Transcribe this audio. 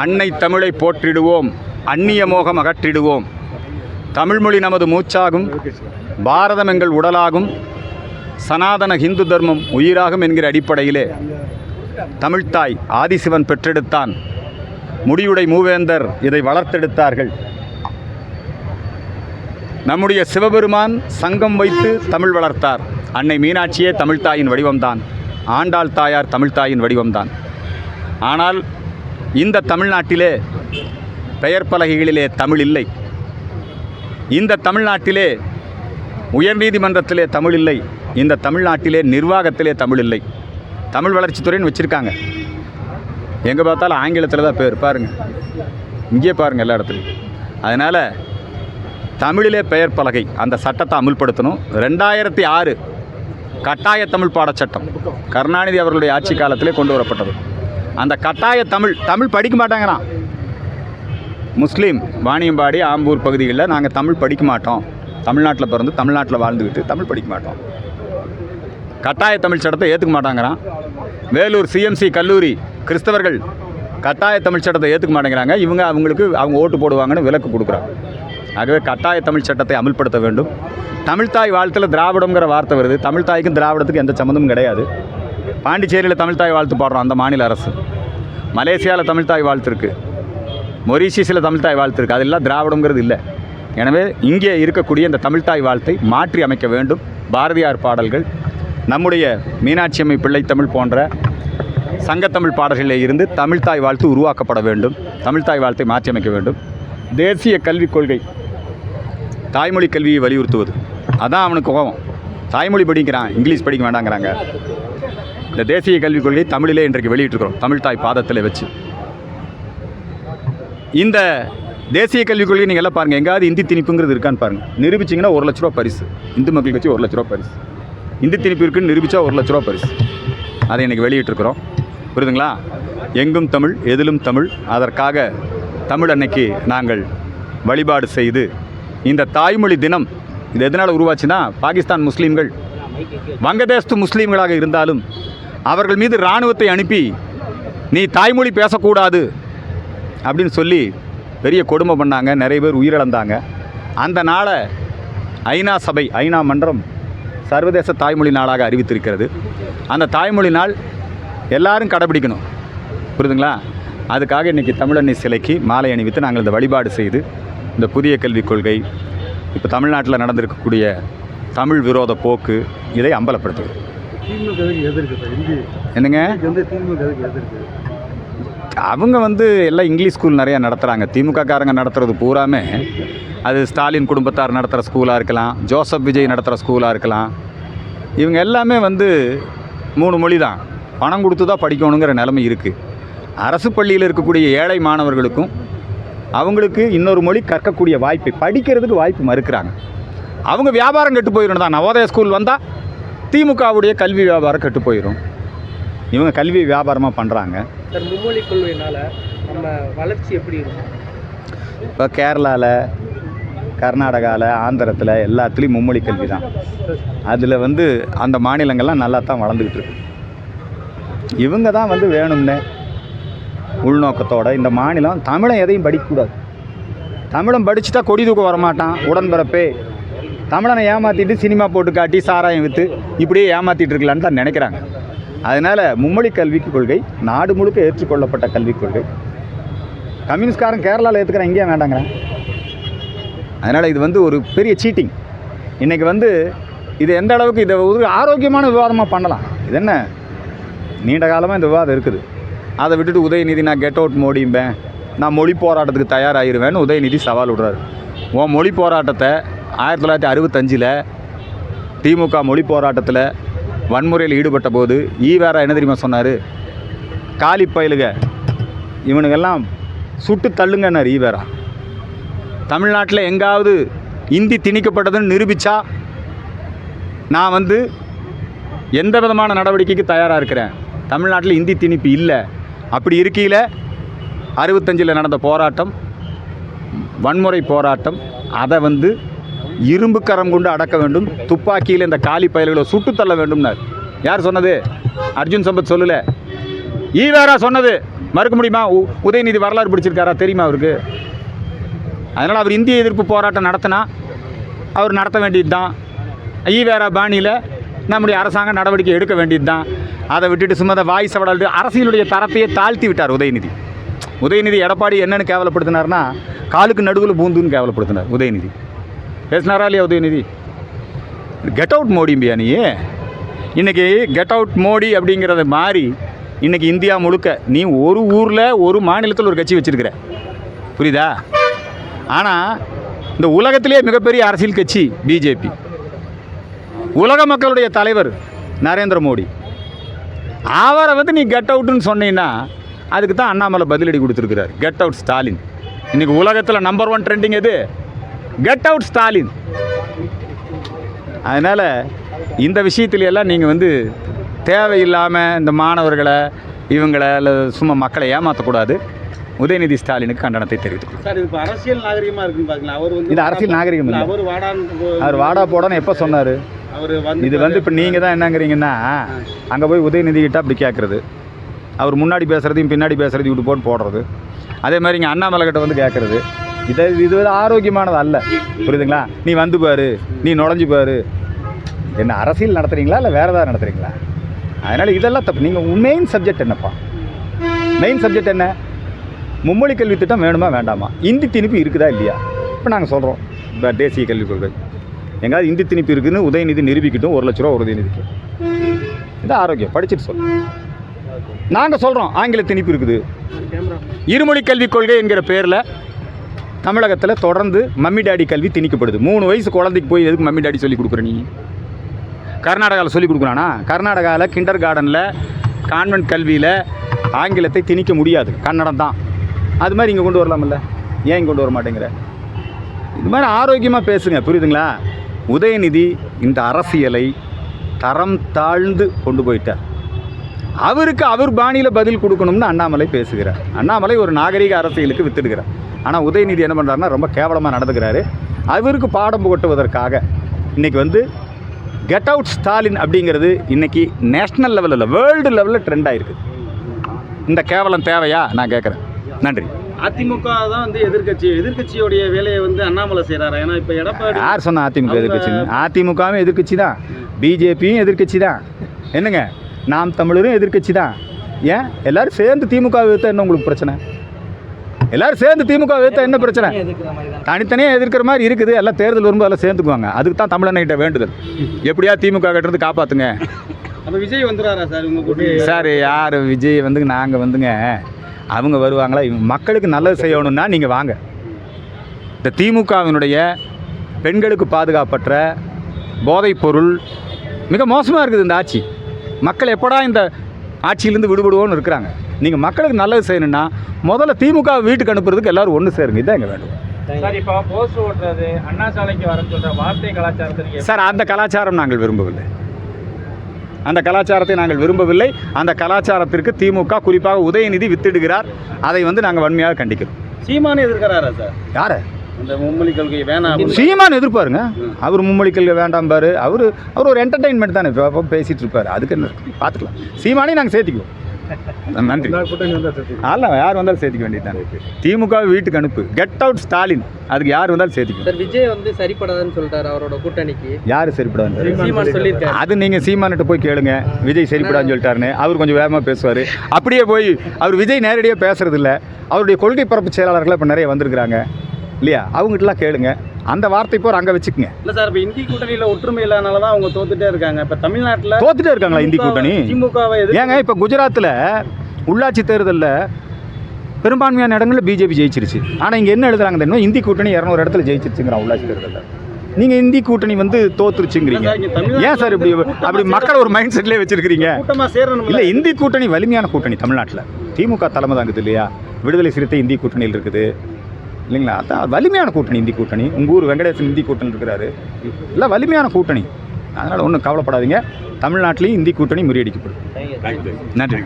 அன்னை தமிழை போற்றிடுவோம், அந்நிய மோகம் அகற்றிடுவோம். தமிழ்மொழி நமது மூச்சாகும், பாரதம் எங்கள் உடலாகும், சனாதன ஹிந்து தர்மம் உயிராகும் என்கிற அடிப்படையிலே தமிழ்த்தாய் ஆதிசிவன் பெற்றெடுத்தான். முடியுடை மூவேந்தர் இதை வளர்த்தெடுத்தார்கள். நம்முடைய சிவபெருமான் சங்கம் வைத்து தமிழ் வளர்த்தார். அன்னை மீனாட்சியே தமிழ்த்தாயின் வடிவம்தான். ஆண்டாள் தாயார் தமிழ்த்தாயின் வடிவம்தான். ஆனால் இந்த தமிழ்நாட்டிலே பெயர் பலகைகளிலே தமிழ் இல்லை. இந்த தமிழ்நாட்டிலே உயர்நீதிமன்றத்திலே தமிழ் இல்லை. இந்த தமிழ்நாட்டிலே நிர்வாகத்திலே தமிழ் இல்லை. தமிழ் வளர்ச்சித்துறைன்னு வச்சுருக்காங்க. எங்கே பார்த்தாலும் ஆங்கிலத்தில் தான் பேர். பாருங்கள், இங்கே பாருங்கள், எல்லா இடத்துலையும். அதனால் தமிழிலே பெயர் பலகை அந்த சட்டத்தை அமுல்படுத்தணும். 2006 கட்டாய தமிழ் பாடச்சட்டம் கருணாநிதி அவர்களுடைய ஆட்சி காலத்திலே கொண்டு வரப்பட்டது. அந்த கட்டாய தமிழ் படிக்க மாட்டாங்கிறான். முஸ்லீம் வாணியம்பாடி ஆம்பூர் பகுதிகளில் நாங்கள் தமிழ் படிக்க மாட்டோம், தமிழ்நாட்டில் பிறந்து தமிழ்நாட்டில் வாழ்ந்துக்கிட்டு தமிழ் படிக்க மாட்டோம், கட்டாய தமிழ் சட்டத்தை ஏற்றுக்க மாட்டாங்கிறான். வேலூர் சிஎம்சி கல்லூரி கிறிஸ்தவர்கள் கட்டாய தமிழ் சட்டத்தை ஏற்றுக்க மாட்டேங்கிறாங்க. அவங்களுக்கு ஓட்டு போடுவாங்கன்னு விலக்கு கொடுக்குறாங்க. ஆகவே கட்டாய தமிழ் சட்டத்தை அமல்படுத்த வேண்டும். தமிழ்த்தாய் வாழ்த்தில் திராவிடங்கிற வார்த்தை வருது. தமிழ்த்தாய்க்கும் திராவிடத்துக்கு எந்த சம்மந்தமும் கிடையாது. பாண்டிச்சேரியில் தமிழ்த்தாய் வாழ்த்து பாடுறோம் அந்த மாநில அரசு. மலேசியாவில் தமிழ்த்தாய் வாழ்த்து இருக்குது, மொரீஷியஸில் தமிழ்த்தாய் வாழ்த்து இருக்குது. அதெல்லாம் திராவிடங்கிறது இல்லை. எனவே இங்கே இருக்கக்கூடிய இந்த தமிழ்த்தாய் வாழ்த்தை மாற்றி அமைக்க வேண்டும். பாரதியார் பாடல்கள், நம்முடைய மீனாட்சி அம்மை பிள்ளைத்தமிழ் போன்ற சங்கத்தமிழ் பாடல்களில் இருந்து தமிழ்த்தாய் வாழ்த்து உருவாக்கப்பட வேண்டும். தமிழ்த்தாய் வாழ்த்தை மாற்றி அமைக்க வேண்டும். தேசிய கல்விக் கொள்கை தாய்மொழி கல்வியை வலியுறுத்துவது, அதான் அவனுக்கு கோபம். தாய்மொழி படிக்கிறான், இங்கிலீஷ் படிக்க வேண்டாங்கிறாங்க. இந்த தேசிய கல்விக் கொள்கை தமிழிலே இன்றைக்கு வெளியிட்டிருக்கிறோம், தமிழ்த்தாய் பாதத்தில் வச்சு. இந்த தேசிய கல்விக் கொள்கை நீங்கள் எல்லாம் பாருங்கள், எங்கேயாவது இந்தி திணிப்புங்கிறது இருக்கான்னு பாருங்கள். நிரூபிச்சிங்கன்னா 1 லட்ச ரூபா பரிசு. இந்து மக்களுக்கு வச்சு 1 லட்ச ரூபா பரிசு. இந்தி திணிப்பு இருக்குன்னு நிரூபித்தா 1 லட்ச ரூபா பரிசு. அதை இன்றைக்கி வெளியிட்டிருக்கிறோம். புரியுதுங்களா? எங்கும் தமிழ், எதிலும் தமிழ். அதற்காக தமிழ் அன்னைக்கு நாங்கள் வழிபாடு செய்து இந்த தாய்மொழி தினம் இது எதனால் உருவாச்சுன்னா, பாகிஸ்தான் முஸ்லீம்கள் வங்கதேசத்து முஸ்லீம்களாக இருந்தாலும் அவர்கள் மீது இராணுவத்தை அனுப்பி நீ தாய்மொழி பேசக்கூடாது அப்படின்னு சொல்லி பெரிய கொடுமை பண்ணாங்க. நிறைய பேர் உயிரிழந்தாங்க. அந்த நாளை ஐநா மன்றம் சர்வதேச தாய்மொழி நாளாக அறிவித்திருக்கிறது. அந்த தாய்மொழி நாள் எல்லாரும் கடைபிடிக்கணும். புரியுதுங்களா? அதுக்காக இன்றைக்கி தமிழன்னை சிலைக்கு மாலை அணிவித்து நாங்கள் இந்த வழிபாடு செய்து இந்த புதிய கல்விக் கொள்கை, இப்போ தமிழ்நாட்டில் நடந்திருக்கக்கூடிய தமிழ் விரோத போக்கு, இதை அம்பலப்படுத்துது. என்னங்க, அவங்க எல்லாம் இங்கிலீஷ் ஸ்கூல் நிறையா நடத்துகிறாங்க. திமுக காரங்க நடத்துகிறது பூராமே அது ஸ்டாலின் குடும்பத்தார் நடத்துகிற ஸ்கூலாக இருக்கலாம், ஜோசப் விஜய் நடத்துகிற ஸ்கூலாக இருக்கலாம். இவங்க எல்லாமே 3 மொழி தான், பணம் கொடுத்து தான் படிக்கணுங்கிற நிலைமை இருக்குது. அரசு பள்ளியில் இருக்கக்கூடிய ஏழை மாணவர்களுக்கும் அவங்களுக்கு இன்னொரு மொழி கற்கக்கூடிய வாய்ப்பை, படிக்கிறதுக்கு வாய்ப்பு மறுக்கிறாங்க. அவங்க வியாபாரம் கெட்டு போயிடும் தான். நவோதய ஸ்கூல் வந்தால் திமுகவுடைய கல்வி வியாபாரம் கெட்டு போயிடும். இவங்க கல்வி வியாபாரமாக பண்ணுறாங்க. சார், மும்மொழி கொள்கையினால் நம்ம வளர்ச்சி எப்படி இருக்கும்? இப்போ கேரளாவில், கர்நாடகாவில், ஆந்திரத்தில் எல்லாத்துலேயும் மும்மொழி கல்வி தான். அதில் அந்த மாநிலங்கள்லாம் நல்லா தான் வளர்ந்துக்கிட்டு இருக்கு. இவங்க தான் வேணும்னு உள்நோக்கத்தோடு இந்த மாநிலம் தமிழன் எதையும் படிக்கக்கூடாது. தமிழன் படிச்சுட்டா கொடி தூக்க வரமாட்டான் உடன்பிறப்பே. தமிழனை ஏமாற்றிட்டு சினிமா போட்டு காட்டி சாராயம் விற்று இப்படியே ஏமாற்றிட்டு இருக்கலான்னு தான் நினைக்கிறாங்க. அதனால் மும்மொழி கல்விக் கொள்கை நாடு முழுக்க ஏற்றுக்கொள்ளப்பட்ட கல்விக் கொள்கை. கம்யூனிஸ்ட்காரன் கேரளாவில் ஏற்றுக்கிறேன், இங்கேயே வேண்டாங்கிறேன். அதனால் இது ஒரு பெரிய சீட்டிங். இன்றைக்கி இது எந்த அளவுக்கு இதை ஒரு ஆரோக்கியமான விவாதமாக பண்ணலாம். இது என்ன, நீண்ட காலமாக இந்த விவாதம் இருக்குது. அதை விட்டுட்டு உதயநிதி நான் கெட் அவுட் மோடிம்பேன், நான் மொழி போராட்டத்துக்கு தயாராகிடுவேன்னு உதயநிதி சவால் விடுறாரு. உன் மொழி போராட்டத்தை 1965 திமுக மொழி போராட்டத்தில் வன்முறையில் ஈடுபட்ட போது ஈவேரா என்ன தெரியுமா சொன்னார்? காலி பயலுக இவனுங்கெல்லாம் சுட்டு தள்ளுங்கன்னார் ஈவேரா. தமிழ்நாட்டில் எங்காவது இந்தி திணிக்கப்பட்டதுன்னு நிரூபித்தா நான் எந்த விதமான நடவடிக்கைக்கு தயாராக இருக்கிறேன். தமிழ்நாட்டில் இந்தி திணிப்பு இல்லை. அப்படி இருக்கையில் 65 நடந்த போராட்டம், வன்முறை போராட்டம், அதை இரும்பு கரம் கொண்டு அடக்க வேண்டும், துப்பாக்கியில் இந்த காலி பயல்களை சுட்டு தள்ள வேண்டும்னார். யார் சொன்னது? அர்ஜுன் சம்பத் சொல்லலை, ஈவேரா சொன்னது. மறுக்க முடியுமா? உதயநிதி வரலாறு பிடிச்சிருக்காரா? தெரியுமா அவருக்கு? அதனால் அவர் இந்திய எதிர்ப்பு போராட்டம் நடத்தினா அவர் நடத்த வேண்டியது தான். ஈவேரா பாணியில் நம்முடைய அரசாங்கம் நடவடிக்கை எடுக்க வேண்டியது தான். அதை விட்டுட்டு சும்மா வாய் சவடால் அரசியலுடைய தரத்தையே தாழ்த்தி விட்டார் உதயநிதி. உதயநிதி எடப்பாடி என்னென்னு கேவலப்படுத்தினார்னா காலுக்கு நடுவில் பூந்துன்னு கேவலப்படுத்தினார் உதயநிதி. பேசினாரா இல்லையா உதயநிதி? கெட் அவுட் மோடிம்பியா நீ? இன்றைக்கி கெட் அவுட் மோடி அப்படிங்கிறத மாறி இன்றைக்கி இந்தியா முழுக்க நீ ஒரு ஊரில் ஒரு மாநிலத்தில் ஒரு கட்சி வச்சுருக்கிற, புரியுதா? ஆனால் இந்த உலகத்திலே மிகப்பெரிய அரசியல் கட்சி பிஜேபி. உலக மக்களுடைய தலைவர் நரேந்திர மோடி. அவரை வந்து நீ கெட் அவுட்டுன்னு சொன்னீங்கன்னா அதுக்கு தான் அண்ணாமலை பதிலடி கொடுத்துருக்கிறார். Get out Stalin. இன்றைக்கி உலகத்தில் நம்பர் 1 ட்ரெண்டிங் எது? Get out Stalin. அதனால் இந்த விஷயத்துலையெல்லாம் நீங்கள் வந்து தேவையில்லாமல் இந்த மாணவர்களை இவங்களை இல்லை சும்மா மக்களை ஏமாற்றக்கூடாது. உதயநிதி ஸ்டாலினுக்கு கண்டனத்தை தெரிவித்துக்கணும். சார், இது இப்போ அரசியல் நாகரிகமாக இருக்குன்னு பார்க்கலாம். அவர் வந்து இது அரசியல் நாகரிகம் இல்லை. அவர் வாடா போடான்னு எப்போ சொன்னார்? அவர் வந்து இது வந்து இப்போ நீங்கள் தான் என்னங்கிறீங்கன்னா அங்கே போய் உதயநிதி கிட்ட அப்படி கேட்குறது, அவர் முன்னாடி பேசுகிறதையும் பின்னாடி பேசுகிறதையும் விட்டு போட்டு போடுறது. அதே மாதிரி இங்கே அண்ணாமலை கிட்ட வந்து கேட்குறது. இது ஆரோக்கியமானது அல்ல, புரியுதுங்களா? நீ வந்து பாரு, நீ நுழைஞ்சு பாரு. என்ன அரசியல் நடத்துகிறீங்களா இல்லை வேறு ஏதாவது நடத்துகிறீங்களா? அதனால் இதெல்லாம் தப்பு. நீங்கள் மெயின் சப்ஜெக்ட் என்னப்பா? மெயின் சப்ஜெக்ட் என்ன? மும்மொழி கல்வி திட்டம் வேணுமா வேண்டாமா? இந்தி திணிப்பு இருக்குதா இல்லையா? இப்போ நாங்கள் சொல்கிறோம் இப்போ தேசிய கல்விக் கொள்கை எங்காவது இந்தி திணிப்பு இருக்குதுன்னு உதயநிதி நிரூபிக்கட்டும். 1 லட்ச ரூபா உதயநிதிக்கு. இது ஆரோக்கியம். படிச்சுட்டு சொல்லுங்கள். நாங்கள் சொல்கிறோம் ஆங்கில திணிப்பு இருக்குது. இருமொழி கல்விக் கொள்கை என்கிற பேரில் தமிழகத்தில் தொடர்ந்து மம்மி டாடி கல்வி திணிக்கப்படுது. 3 வயசு குழந்தைக்கு போய் எதுக்கு மம்மி டாடி சொல்லிக் கொடுக்குற நீ? கர்நாடகாவில் சொல்லிக் கொடுக்குறானா? கர்நாடகாவில் கிண்டர் கார்டனில் கான்வென்ட் கல்வியில் ஆங்கிலத்தை திணிக்க முடியாது, கன்னடம் தான். அது மாதிரி இங்கே கொண்டு வரலாமில்ல? ஏன் இங்கே கொண்டு வர மாட்டேங்கிற? இது மாதிரி ஆரோக்கியமாக பேசுங்க, புரியுதுங்களா? உதயநிதி இந்த அரசியலை தரம் தாழ்ந்து கொண்டு போயிட்டார். அவருக்கு அவர் பாணியில் பதில் கொடுக்கணும்னு அண்ணாமலை பேசுகிறார். அண்ணாமலை ஒரு நாகரிக அரசியலுக்கு வித்துடுகிறார். ஆனால் உதயநிதி என்ன பண்ணுறாருன்னா ரொம்ப கேவலமாக நடந்துக்கிறாரு. அவருக்கு பாடம் புகட்டுவதற்காக இன்றைக்கி வந்து கெட் அவுட் ஸ்டாலின் அப்படிங்கிறது இன்றைக்கி நேஷ்னல் லெவலில் வேர்ல்டு லெவலில் ட்ரெண்ட் ஆகிருக்கு. இந்த கேவலம் தேவையா? நான் கேட்குறேன். நன்றி. அதிமுக தான் வந்து எதிர்க்கட்சியோடைய வேலையை வந்து அண்ணாமலை செய்கிறாரா? ஏன்னா இப்போ எடப்பாடி யார் சொன்ன அதிமுக எதிர்க்கட்சி? அதிமுகவும் எதிர்க்கட்சி தான், பிஜேபியும் எதிர்க்கட்சி தான். என்னங்க, நாம் தமிழரும் எதிர்க்கட்சி தான். ஏன் எல்லோரும் சேர்ந்து திமுக எதிர்த்தா என்ன உங்களுக்கு பிரச்சனை? எல்லோரும் சேர்ந்து திமுக எதிர்த்தா என்ன பிரச்சனை? தனித்தனியாக எதிர்க்கிற மாதிரி இருக்குது. எல்லாம் தேர்தல் வரும்போது எல்லாம் சேர்ந்துக்குவாங்க. அதுக்கு தான் தமிழன்கிட்ட வேண்டுதல். எப்படியா திமுக கிட்டேருந்து காப்பாற்றுங்க. அப்போ விஜய் வந்துடுறாரா சார் உங்கள் கூட? சார் யார் விஜய் வந்துங்க? நாங்கள் வந்துங்க அவங்க வருவாங்களா? மக்களுக்கு நல்லது செய்யணும்னா நீங்கள் வாங்க. இந்த திமுகவினுடைய பெண்களுக்கு பாதுகாப்பற்ற போதைப்பொருள் மிக மோசமாக இருக்குது இந்த ஆட்சி. மக்கள் எப்படா இந்த ஆட்சியிலேருந்து விடுபடுவோன்னு இருக்கிறாங்க. நீங்கள் மக்களுக்கு நல்லது செய்யணும்னா முதல்ல திமுக வீட்டுக்கு அனுப்புறதுக்கு எல்லோரும் ஒன்று சேருங்க. இதான் எங்கள் வேண்டும். சார், இப்போ போஸ்ட் ஓட்டுறது, அண்ணா சாலைக்கு வர சொல்கிற வார்த்தை கலாச்சாரத்தை சார் அந்த கலாச்சாரம் நாங்கள் விரும்பவில்லை. அந்த கலாச்சாரத்தை நாங்கள் விரும்பவில்லை. அந்த கலாச்சாரத்திற்கு திமுக குறிப்பாக உதயநிதி வித்திடுகிறார். அதை வந்து நாங்கள் வன்மையாக கண்டிக்கிறோம். சீமானே எதிர்க்கிறாரா சார்? யாரை? அந்த மும்மொழி கொள்கை வேணாம். சீமான் எதிர்ப்பாருங்க. அவர் மும்மொழி கொள்கை வேண்டாம் பாரு. அவர் ஒரு என்டர்டெயின்மெண்ட் தானே பேசிகிட்டு இருப்பார். அதுக்கு என்ன பார்த்துக்கலாம். சீமானே நாங்கள் சேர்த்திக்குவோம். நன்றி. அல்ல யார் வந்தாலும் சேர்த்திக்க வேண்டியது தானே. திமுக வீட்டுக்கு அனுப்பு. Get out Stalin. அதுக்கு யார் வந்தாலும் சேர்த்திக்கும். சார், விஜய் வந்து சரிப்படாதுன்னு சொல்லிட்டாரு அவரோட கூட்டணிக்கு. யார் சரிப்படாது? சீமான் சொல்லியிருக்காரு. அது நீங்கள் சீமான்கிட்ட போய் கேளுங்க. விஜய் சரிப்படாதுன்னு சொல்லிட்டாருன்னு. அவர் கொஞ்சம் வேகமாக பேசுவார். அப்படியே போய் அவர் விஜய் நேரடியாக பேசுறது இல்லை. அவருடைய கொள்கை பரப்பு செயலாளர்கள் இப்போ நிறைய வந்திருக்கிறாங்க இல்லையா? அவங்ககிட்டலாம் கேளுங்க. அந்த வார்த்தை போர் அங்கே வச்சுக்கோங்க. இல்லை சார், இப்போ இந்தி கூட்டணியில் ஒற்றுமை இல்லாதனால தான் அவங்க தோத்துட்டே இருக்காங்க. இப்போ தமிழ்நாட்டில் தோத்துட்டே இருக்காங்களா இந்தி கூட்டணி? திமுகவை ஏங்க இப்போ குஜராத்தில் உள்ளாட்சி தேர்தலில் பெரும்பான்மையான இடங்களில் பிஜேபி ஜெயிச்சிருச்சு. ஆனால் இங்கே என்ன எழுதுறாங்க தெரியுமா? இந்தி கூட்டணி 200 இடத்துல ஜெயிச்சிருச்சுங்கிறான் உள்ளாட்சி தேர்தலில். நீங்கள் இந்தி கூட்டணி வந்து தோத்துருச்சுங்கிறீங்க. ஏன் சார் இப்படி அப்படி மக்கள் ஒரு மைண்ட் செட்லேயே வச்சுருக்கிறீங்க? இல்லை, இந்தி கூட்டணி வலிமையான கூட்டணி தமிழ்நாட்டில். திமுக தலைமை தாங்குது இல்லையா? விடுதலை சிறுத்தை இந்தி கூட்டணியில் இருக்குது இல்லைங்களா? அதான் வலிமையான கூட்டணி இந்தி கூட்டணி. உங்கள் ஊர் வெங்கடேசன் இந்தி கூட்டணி இருக்கிறாரு. இல்லை, வலிமையான கூட்டணி. அதனால் ஒன்றும் கவலைப்படாதீங்க. தமிழ்நாட்டிலையும் இந்தி கூட்டணி முறியடிக்கப்படும். நன்றி.